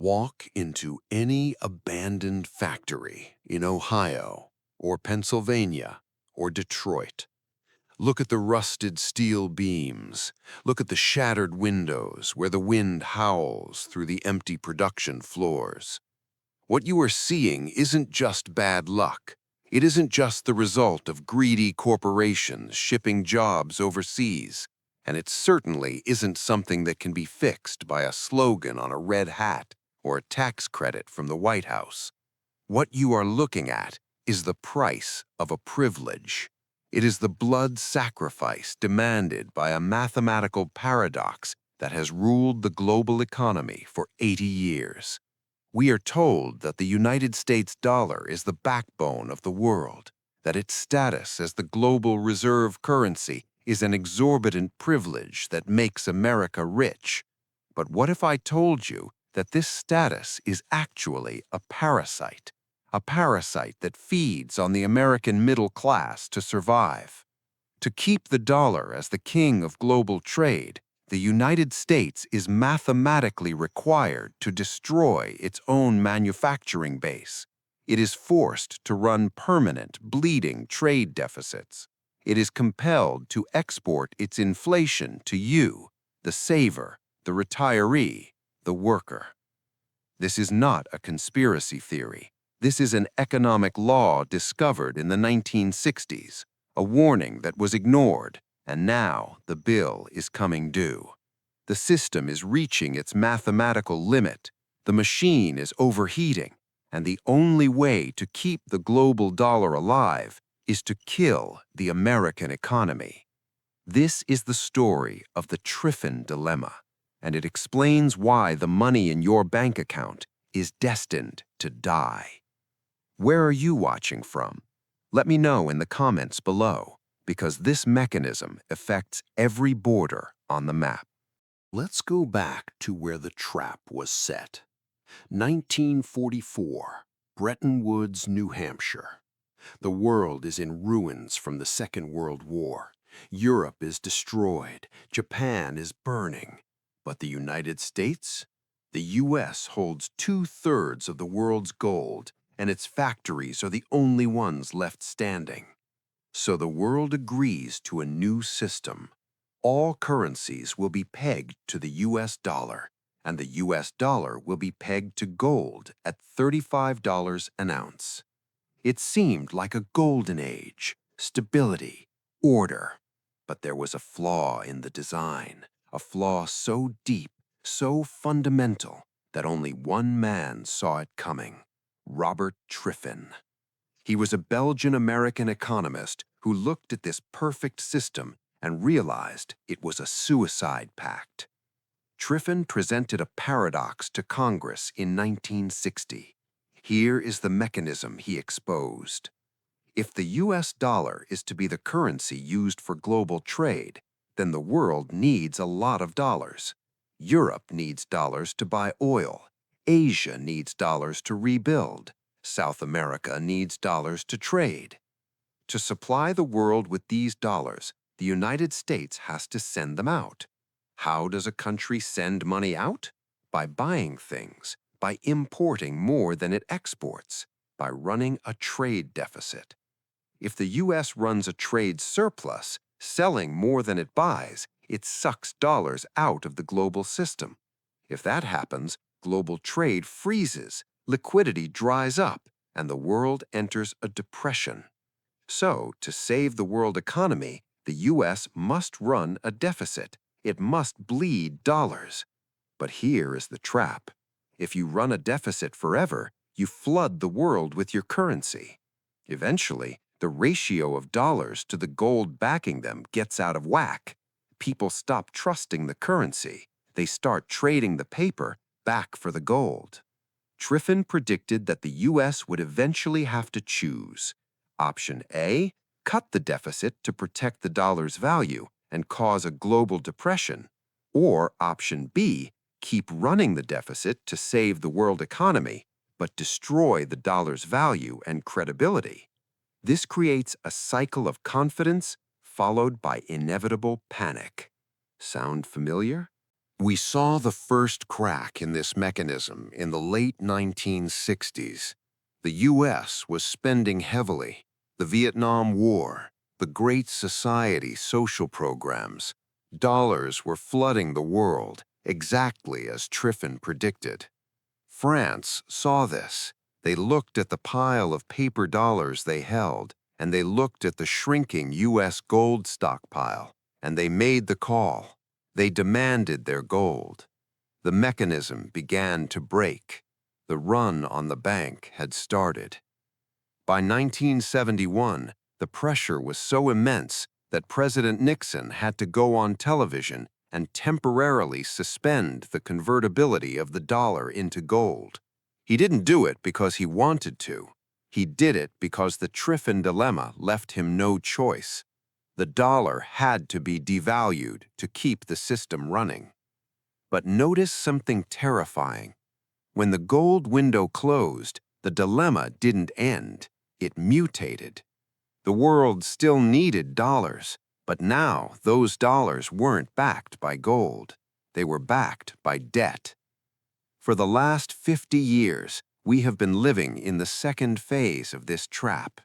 Walk into any abandoned factory in Ohio or Pennsylvania or Detroit. Look at the rusted steel beams. Look at the shattered windows where the wind howls through the empty production floors. What you are seeing isn't just bad luck. It isn't just the result of greedy corporations shipping jobs overseas. And it certainly isn't something that can be fixed by a slogan on a red hat or a tax credit from the White House. What you are looking at is the price of a privilege. It is the blood sacrifice demanded by a mathematical paradox that has ruled the global economy for 80 years. We are told that the United States dollar is the backbone of the world, that its status as the global reserve currency is an exorbitant privilege that makes America rich. But what if I told you that this status is actually a parasite that feeds on the American middle class to survive? To keep the dollar as the king of global trade, the United States is mathematically required to destroy its own manufacturing base. It is forced to run permanent, bleeding trade deficits. It is compelled to export its inflation to you, the saver, the retiree, the worker. This is not a conspiracy theory. This is an economic law discovered in the 1960s, a warning that was ignored, and now the bill is coming due. The system is reaching its mathematical limit, the machine is overheating, and the only way to keep the global dollar alive is to kill the American economy. This is the story of the Triffin Dilemma, and it explains why the money in your bank account is destined to die. Where are you watching from? Let me know in the comments below, because this mechanism affects every border on the map. Let's go back to where the trap was set. 1944, Bretton Woods, New Hampshire. The world is in ruins from the Second World War. Europe is destroyed. Japan is burning. But the United States? The U.S. holds 2/3 of the world's gold, and its factories are the only ones left standing. So the world agrees to a new system. All currencies will be pegged to the U.S. dollar, and the U.S. dollar will be pegged to gold at $35 an ounce. It seemed like a golden age, stability, order. But there was a flaw in the design, a flaw so deep, so fundamental, that only one man saw it coming: Robert Triffin. He was a Belgian-American economist who looked at this perfect system and realized it was a suicide pact. Triffin presented a paradox to Congress in 1960. Here is the mechanism he exposed. If the U.S. dollar is to be the currency used for global trade, then the world needs a lot of dollars. Europe needs dollars to buy oil. Asia needs dollars to rebuild. South America needs dollars to trade. To supply the world with these dollars, the United States has to send them out. How does a country send money out? By buying things, by importing more than it exports, by running a trade deficit. If the U.S. runs a trade surplus, selling more than it buys, it sucks dollars out of the global system. If that happens, global trade freezes, liquidity dries up, and the world enters a depression. So, to save the world economy, the U.S. must run a deficit. It must bleed dollars. But here is the trap. If you run a deficit forever, you flood the world with your currency. Eventually, the ratio of dollars to the gold backing them gets out of whack. People stop trusting the currency. They start trading the paper back for the gold. Triffin predicted that the U.S. would eventually have to choose. Option A, cut the deficit to protect the dollar's value and cause a global depression. Or option B, keep running the deficit to save the world economy, but destroy the dollar's value and credibility. This creates a cycle of confidence followed by inevitable panic. Sound familiar? We saw the first crack in this mechanism in the late 1960s. The U.S. was spending heavily. The Vietnam War, the Great Society social programs. Dollars were flooding the world, exactly as Triffin predicted. France saw this. They looked at the pile of paper dollars they held, and they looked at the shrinking U.S. gold stockpile, and they made the call. They demanded their gold. The mechanism began to break. The run on the bank had started. By 1971, the pressure was so immense that President Nixon had to go on television and temporarily suspend the convertibility of the dollar into gold. He didn't do it because he wanted to. He did it because the Triffin Dilemma left him no choice. The dollar had to be devalued to keep the system running. But notice something terrifying. When the gold window closed, the dilemma didn't end. It mutated. The world still needed dollars, but now those dollars weren't backed by gold. They were backed by debt. For the last 50 years, we have been living in the second phase of this trap.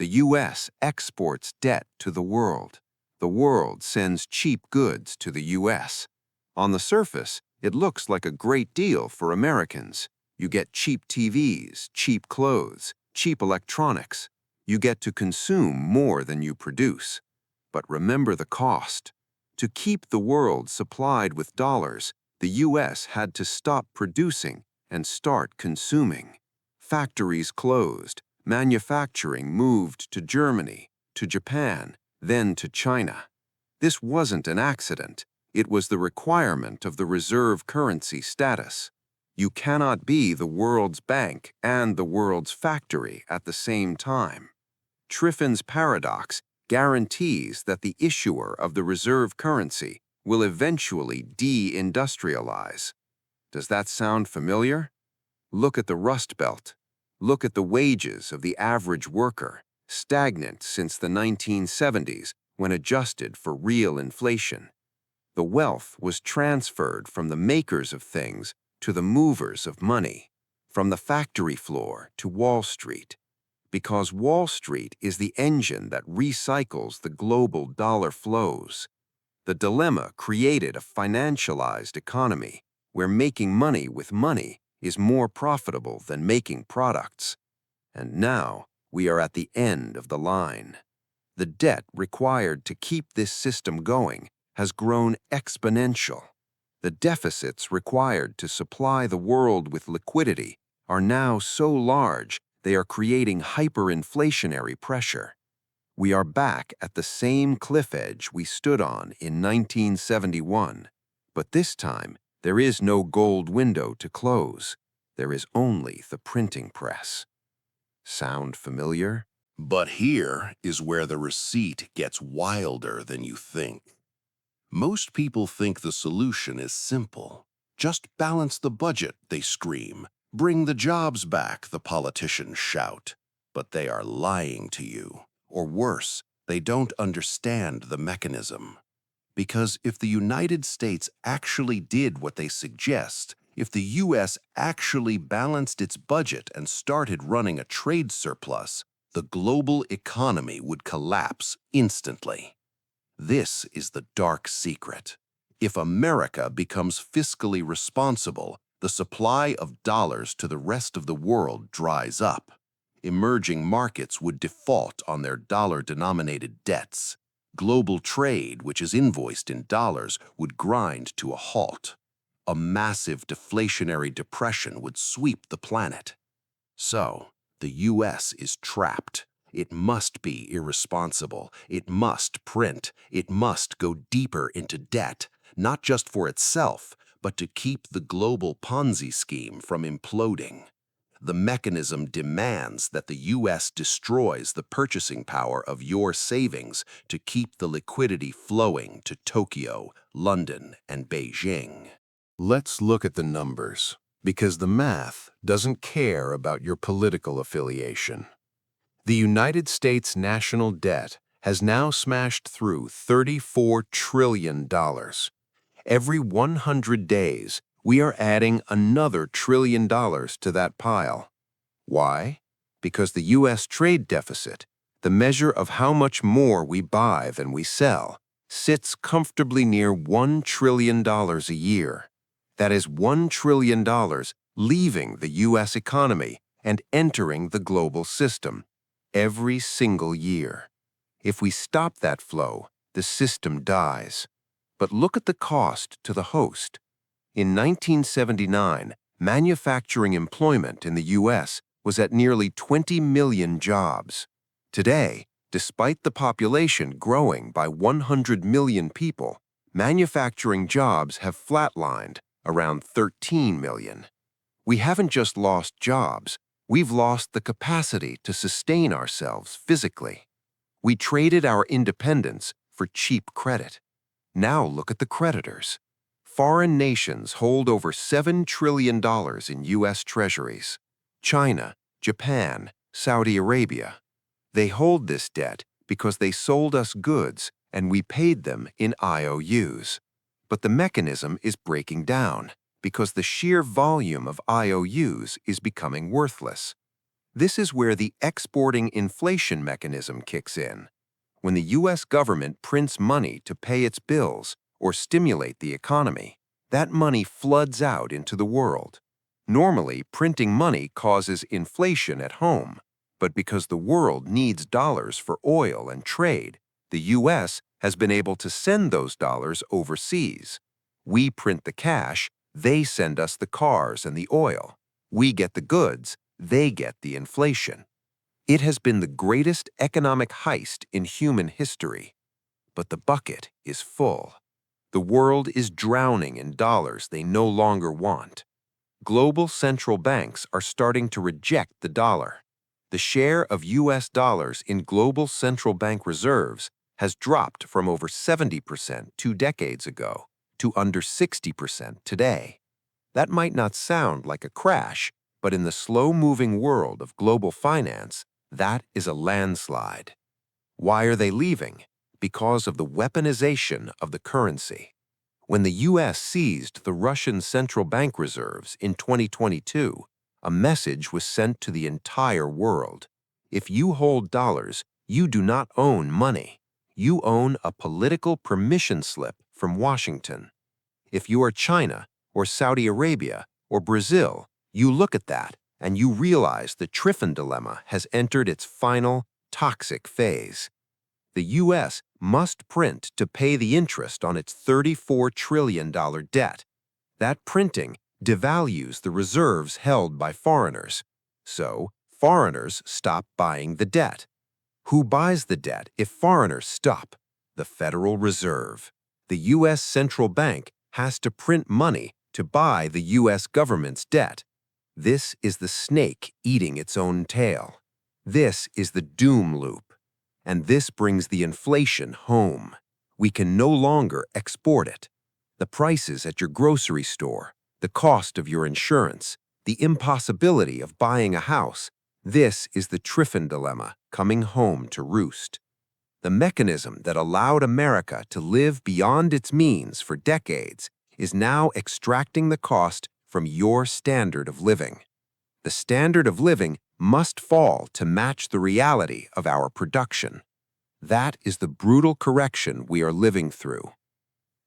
The U.S. exports debt to the world. The world sends cheap goods to the U.S. On the surface, it looks like a great deal for Americans. You get cheap TVs, cheap clothes, cheap electronics. You get to consume more than you produce. But remember the cost. To keep the world supplied with dollars, the U.S. had to stop producing and start consuming. Factories closed. Manufacturing moved to Germany, to Japan, then to China. This wasn't an accident. It was the requirement of the reserve currency status. You cannot be the world's bank and the world's factory at the same time. Triffin's paradox guarantees that the issuer of the reserve currency will eventually de-industrialize. Does that sound familiar? Look at the Rust Belt. Look at the wages of the average worker, stagnant since the 1970s when adjusted for real inflation. The wealth was transferred from the makers of things to the movers of money, from the factory floor to Wall Street, because Wall Street is the engine that recycles the global dollar flows. The dilemma created a financialized economy where making money with money is more profitable than making products. And now we are at the end of the line. The debt required to keep this system going has grown exponential. The deficits required to supply the world with liquidity are now so large they are creating hyperinflationary pressure. We are back at the same cliff edge we stood on in 1971, but this time there is no gold window to close. There is only the printing press. Sound familiar? But here is where the receipt gets wilder than you think. Most people think the solution is simple. Just balance the budget, they scream. Bring the jobs back, the politicians shout. But they are lying to you. Or worse, they don't understand the mechanism. Because if the United States actually did what they suggest, if the U.S. actually balanced its budget and started running a trade surplus, the global economy would collapse instantly. This is the dark secret. If America becomes fiscally responsible, the supply of dollars to the rest of the world dries up. Emerging markets would default on their dollar-denominated debts. Global trade, which is invoiced in dollars, would grind to a halt. A massive deflationary depression would sweep the planet. So, the U.S. is trapped. It must be irresponsible. It must print. It must go deeper into debt, not just for itself, but to keep the global Ponzi scheme from imploding. The mechanism demands that the U.S. destroys the purchasing power of your savings to keep the liquidity flowing to Tokyo, London, and Beijing. Let's look at the numbers, because the math doesn't care about your political affiliation. The United States national debt has now smashed through $34 trillion. Every 100 days, we are adding another $1 trillion to that pile. Why? Because the U.S. trade deficit, the measure of how much more we buy than we sell, sits comfortably near $1 trillion a year. That is $1 trillion leaving the U.S. economy and entering the global system every single year. If we stop that flow, the system dies. But look at the cost to the host. In 1979, manufacturing employment in the U.S. was at nearly 20 million jobs. Today, despite the population growing by 100 million people, manufacturing jobs have flatlined around 13 million. We haven't just lost jobs, we've lost the capacity to sustain ourselves physically. We traded our independence for cheap credit. Now look at the creditors. Foreign nations hold over $7 trillion in U.S. treasuries. China, Japan, Saudi Arabia. They hold this debt because they sold us goods and we paid them in IOUs. But the mechanism is breaking down because the sheer volume of IOUs is becoming worthless. This is where the exporting inflation mechanism kicks in. When the U.S. government prints money to pay its bills or stimulate the economy, that money floods out into the world. Normally, printing money causes inflation at home, but because the world needs dollars for oil and trade, the U.S. has been able to send those dollars overseas. We print the cash, they send us the cars and the oil. We get the goods, they get the inflation. It has been the greatest economic heist in human history. But the bucket is full. The world is drowning in dollars they no longer want. Global central banks are starting to reject the dollar. The share of U.S. dollars in global central bank reserves has dropped from over 70% 2 decades ago to under 60% today. That might not sound like a crash, but in the slow-moving world of global finance, that is a landslide. Why are they leaving? Because of the weaponization of the currency. When the U.S. seized the Russian central bank reserves in 2022, a message was sent to the entire world. If you hold dollars, you do not own money. You own a political permission slip from Washington. If you are China or Saudi Arabia or Brazil, you look at that and you realize the Triffin Dilemma has entered its final, toxic phase. The U.S. must print to pay the interest on its $34 trillion debt. That printing devalues the reserves held by foreigners. So, foreigners stop buying the debt. Who buys the debt if foreigners stop? The Federal Reserve. The U.S. Central Bank has to print money to buy the U.S. government's debt. This is the snake eating its own tail. This is the doom loop. And this brings the inflation home. We can no longer export it. The prices at your grocery store, the cost of your insurance, the impossibility of buying a house, this is the Triffin Dilemma coming home to roost. The mechanism that allowed America to live beyond its means for decades is now extracting the cost from your standard of living. The standard of living must fall to match the reality of our production. That is the brutal correction we are living through.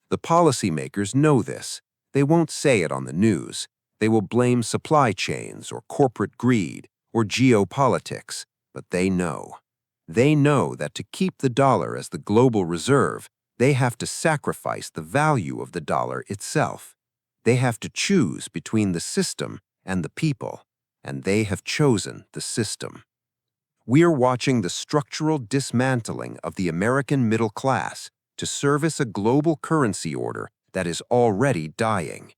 The policymakers know this. They won't say it on the news. They will blame supply chains or corporate greed or geopolitics, but they know. They know that to keep the dollar as the global reserve, they have to sacrifice the value of the dollar itself. They have to choose between the system and the people, and they have chosen the system. We are watching the structural dismantling of the American middle class to service a global currency order that is already dying.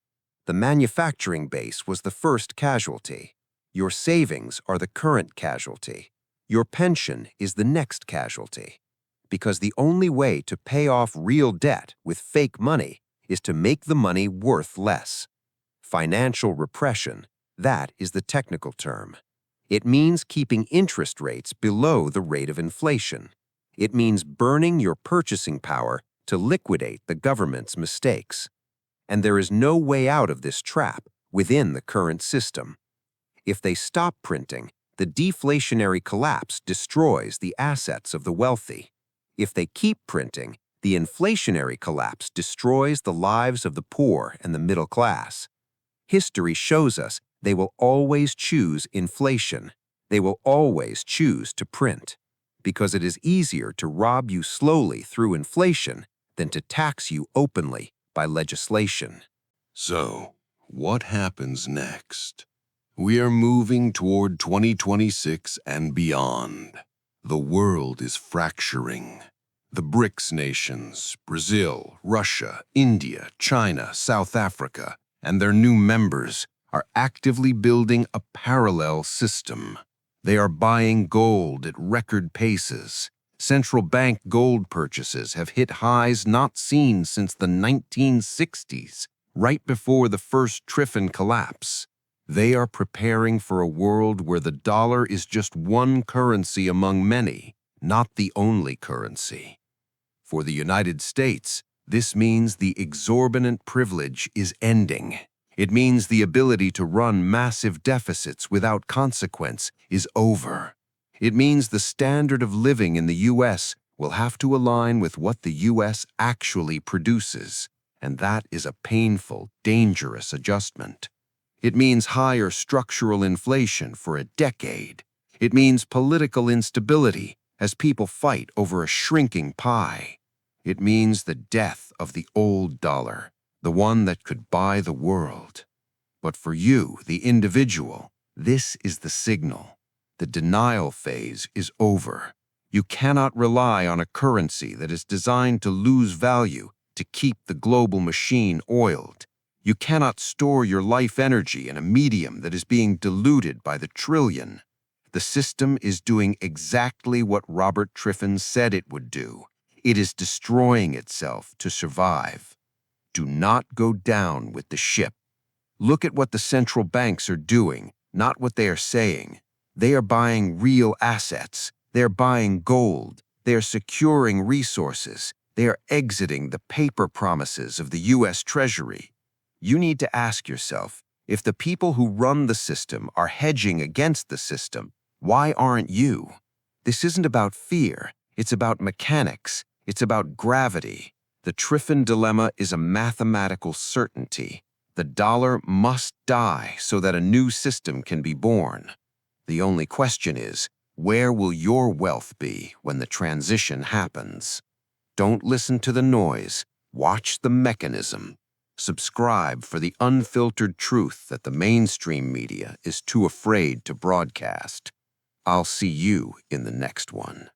The manufacturing base was the first casualty. Your savings are the current casualty. Your pension is the next casualty. Because the only way to pay off real debt with fake money is to make the money worth less. Financial repression, that is the technical term. It means keeping interest rates below the rate of inflation. It means burning your purchasing power to liquidate the government's mistakes. and there is no way out of this trap within the current system. If they stop printing, the deflationary collapse destroys the assets of the wealthy. If they keep printing, the inflationary collapse destroys the lives of the poor and the middle class. History shows us they will always choose inflation. They will always choose to print, because it is easier to rob you slowly through inflation than to tax you openly by legislation. So, what happens next? We are moving toward 2026 and beyond. The world is fracturing. The BRICS nations, Brazil, Russia, India, China, South Africa, and their new members are actively building a parallel system. They are buying gold at record paces. Central bank gold purchases have hit highs not seen since the 1960s, right before the first Triffin collapse. They are preparing for a world where the dollar is just one currency among many, not the only currency. For the United States, this means the exorbitant privilege is ending. It means the ability to run massive deficits without consequence is over. It means the standard of living in the U.S. will have to align with what the U.S. actually produces, and that is a painful, dangerous adjustment. It means higher structural inflation for a decade. It means political instability as people fight over a shrinking pie. It means the death of the old dollar, the one that could buy the world. But for you, the individual, this is the signal. The denial phase is over. You cannot rely on a currency that is designed to lose value to keep the global machine oiled. You cannot store your life energy in a medium that is being diluted by the trillion. The system is doing exactly what Robert Triffin said it would do. It is destroying itself to survive. Do not go down with the ship. Look at what the central banks are doing, not what they are saying. They are buying real assets. They are buying gold. They are securing resources. They are exiting the paper promises of the U.S. Treasury. You need to ask yourself, if the people who run the system are hedging against the system, why aren't you? This isn't about fear. It's about mechanics. It's about gravity. The Triffin Dilemma is a mathematical certainty. The dollar must die so that a new system can be born. The only question is, where will your wealth be when the transition happens? Don't listen to the noise. Watch the mechanism. Subscribe for the unfiltered truth that the mainstream media is too afraid to broadcast. I'll see you in the next one.